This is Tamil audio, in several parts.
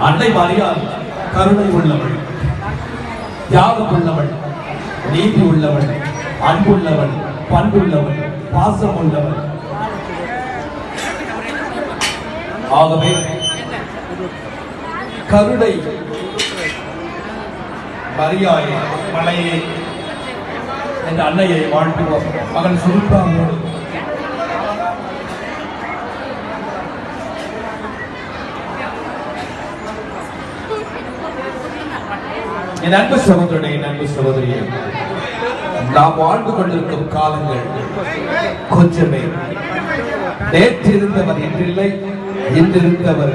அன்னை மரியாள் கருணை உள்ளவள், தியாகம் உள்ளவள், நீதி உள்ளவள், அன்புள்ளவள், பண்புள்ளவள், பாசம் உள்ளவள். ஆகவே கருணை மரியாயை மலையே என்ற அன்னையை வாழ்த்துவோம். மகன் சுல்தானோடு என் அன்பு சகோதரனே, என் அன்பு சகோதரியே, நாம் வாழ்ந்து கொண்டிருக்கும் காலங்கள் கொஞ்சமே. நேற்று இருந்தவர் இன்றில்லை, இன்றிருந்தவர்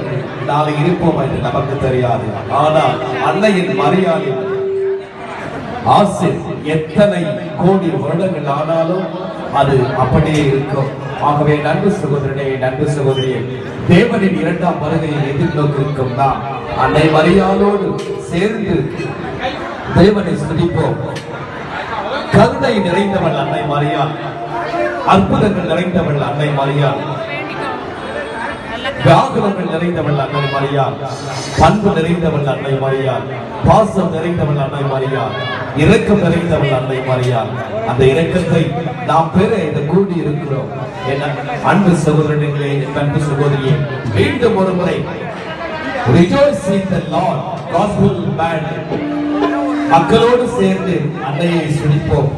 நாளை இருப்போம் என்று நமக்கு தெரியாது. ஆனால் அன்னையின் மரியாளின் ஆசை எத்தனை கோடி வருடங்கள் ஆனாலும் அது அப்படியே இருக்கும். ஆகவே நண்பு சகோதரனே, நண்பு சகோதரியே, தேவனின் இரண்டாம் வருகையை எதிர்நோக்கிருக்கும் நாம் அன்னை மரியாளோடு சேர்ந்து தேவனை ஸ்துதிப்போம். கருணை நிறைந்தவள் அன்னை மரியாள், அற்புதங்கள் நிறைந்தவள் அன்னை மரியாள், வியாகுலங்கள் நிறைந்தவள் அன்னை மரியாள், பண்பு நிறைந்தவள் அன்னை மரியாள், பாசம் நிறைந்தவள் அன்னை மரியாள், இரக்கம் நிறைந்தவள் அன்னை மரியாள். அந்த இரக்கத்தை நாம் பெற இந்த கூடி இருக்கிறோம். அன்பு சகோதரர்களே, அன்பு சகோதரியே, மீண்டும் ஒரு முறை rejoice in the Lord gospel band மக்களோடு சேர்ந்து அன்னையை சுனிப்போம்.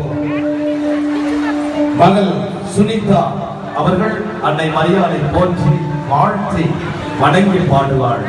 மகள் சுனிதா அவர்கள் அன்னை மரியாளை போற்றி வாழ்த்தி வணங்கி பாடுவாள்.